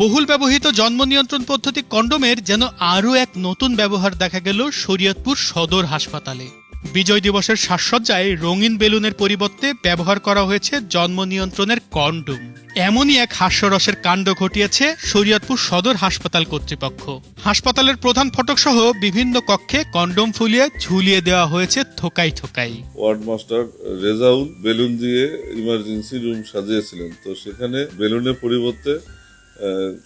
বহুল ব্যবহৃত জন্ম নিয়ন্ত্রণ পদ্ধতি কন্ডোমের যেন আরও এক নতুন ব্যবহার দেখা গেল শরীয়তপুর সদর হাসপাতালে। বিজয় দিবসের সাজসজ্জায় রঙিন বেলুনের পরিবর্তে ব্যবহার করা হয়েছে জন্ম নিয়ন্ত্রণের কন্ডোম। এমনই এক হাস্যরসের কাণ্ড ঘটিয়েছে শরীয়তপুর সদর হাসপাতাল কর্তৃপক্ষ। হাসপাতালের প্রধান ফটক সহ বিভিন্ন কক্ষে কন্ডোম ফুলিয়ে ঝুলিয়ে দেওয়া হয়েছে থোকাই থোকাই। ওয়ার্ড মাস্টার রেজাউল বেলুন দিয়ে ইমার্জেন্সি রুম সাজিয়েছিলেন, তো সেখানে বেলুনের পরিবর্তে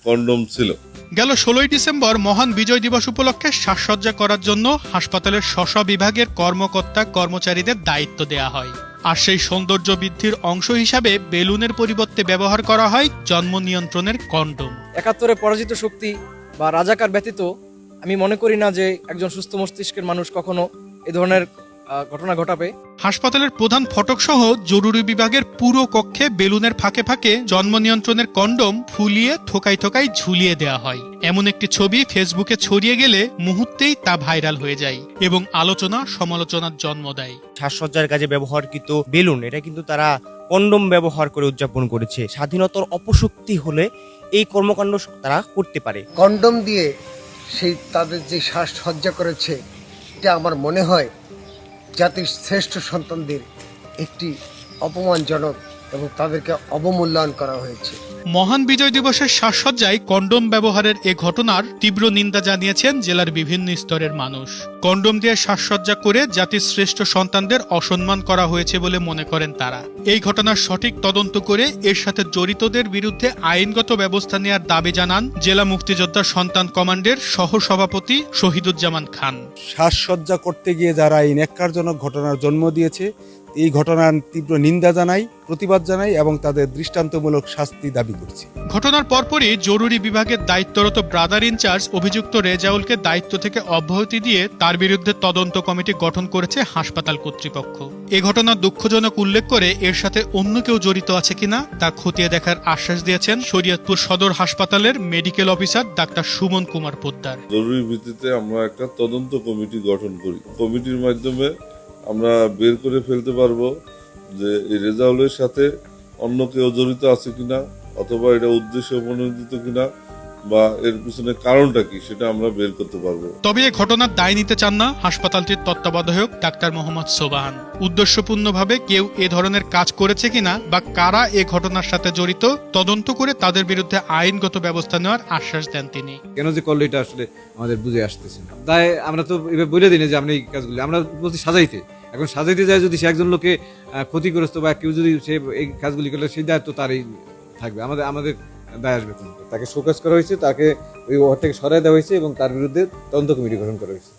কন্ডোম ছিল। গেল 16 ডিসেম্বর মহান বিজয় দিবস উপলক্ষে সাজসজ্জা করার জন্য হাসপাতালের স্ব বিভাগের কর্মকর্তা কর্মচারীদের দায়িত্ব দেয়া হয়। আর সেই সৌন্দর্য বৃদ্ধির অংশ হিসাবে বেলুনের পরিবর্তে ব্যবহার করা হয় জন্ম নিয়ন্ত্রণের কন্ডোম। 71-এ পরাজিত শক্তি বা রাজাকার ব্যতীত আমি মনে করি না যে একজন সুস্থ মস্তিষ্কের মানুষ কখনো এ ধরনের ঘটনা ঘটাবে। হাসপাতালের প্রধান ফটক সহ জরুরি বিভাগের পুরো কক্ষে বেলুনের ফাঁকে ফাঁকে জন্ম নিয়ন্ত্রণের কন্ডোম ফুলিয়ে থোকাই থোকাই ঝুলিয়ে দেওয়া হয়। এমন একটি ছবি ফেসবুকে ছড়িয়ে গেলে মুহূর্তেই তা ভাইরাল হয়ে যায় এবং আলোচনা সমালোচনার জন্ম দেয়। সাজসজ্জার কাজে ব্যবহারকৃত বেলুন এটা কিন্তু তারা কন্ডোম ব্যবহার করে উদযাপন করেছে। স্বাধীনতার অপশক্তি হলে এই কর্মকাণ্ড তারা করতে পারে। কন্ডোম দিয়ে সেই তাদের যে সাজসজ্জা করেছে, এটা আমার মনে হয় জাতির শ্রেষ্ঠ সন্তানদের একটি অপমানজনক এবং তাদেরকে অবমূল্যায়ন করা হয়েছে। মহান বিজয় দিবসের সাজসজ্জায় কন্ডোম ব্যবহারের এ ঘটনার তীব্র নিন্দা জানিয়েছেন জেলার বিভিন্ন স্তরের মানুষ। কন্ডোম দিয়ে সাজসজ্জা করে জাতির শ্রেষ্ঠ সন্তানদের অসম্মান করা হয়েছে বলে মনে করেন তারা। এই ঘটনার সঠিক তদন্ত করে এর সাথে জড়িতদের বিরুদ্ধে আইনগত ব্যবস্থা নেওয়ার দাবি জানান জেলা মুক্তিযোদ্ধা সন্তান কমান্ডের সহসভাপতি শহীদুজ্জামান খান। সাজসজ্জা করতে গিয়ে যারা এই ন্যাক্কারজনক ঘটনার জন্ম দিয়েছে, এই ঘটনার তীব্র নিন্দা জানাই, প্রতিবাদ জানাই এবং তাদের দৃষ্টান্তমূলক শাস্তি দাবি করছি। ঘটনার পরপরই জরুরি বিভাগের দায়িত্বরত ব্রাদার ইনচার্জ অভিযুক্ত রেজাউলকে দায়িত্ব থেকে অব্যাহতি দিয়ে তার বিরুদ্ধে তদন্ত কমিটি গঠন করেছে হাসপাতাল কর্তৃপক্ষ। এ ঘটনা দুঃখজনক উল্লেখ করে এর সাথে অন্য কেউ জড়িত আছে কিনা তা খতিয়ে দেখার আশ্বাস দিয়েছেন শরীয়তপুর সদর হাসপাতালের medical officer doctor Suman Kumar Poddar. জরুরি ভিত্তিতে আমরা একটা তদন্ত কমিটি গঠন করি। কমিটির মাধ্যমে আমরা বের করে ফেলতে পারবো যে এই রেজাউলের সাথে অন্য কেউ জড়িত আছে কিনা, অথবা এটা উদ্দেশ্য প্রণোদিত কিনা, বা এর পিছনে কারণটা কি সেটা আমরা বের করতে পারবো। তবে এই ঘটনার দায় নিতে চান না হাসপাতালটির তত্ত্বাবধায়ক ডাক্তার মোহাম্মদ সোবাহান। উদ্দেশ্যপূর্ণভাবে কেউ এ ধরনের কাজ করেছে কিনা বা কারা এ ঘটনার সাথে জড়িত তদন্ত করে তাদের বিরুদ্ধে আইনগত ব্যবস্থা নেওয়ার আশ্বাস দেন তিনি। কেন যে করলো এটা আসলে আমাদের বুঝে আসতেছে না, তাই আমরা তো এবার বলে দিই না যে আমরা এই কাজগুলি আমরা বলছি সাজাইতে। এখন সাজাইতে যায় যদি সে একজন লোকে ক্ষতিগ্রস্ত বা কেউ যদি সে এই কাজগুলি করলে সেই দায়িত্ব তারই থাকবে, আমাদের দায় আসবে। তাকে শোকজ করা হয়েছে, তাকে ওই ওয়ার্ড থেকে সরাই দেওয়া হয়েছে এবং তার বিরুদ্ধে তদন্ত কমিটি গঠন করা হয়েছে।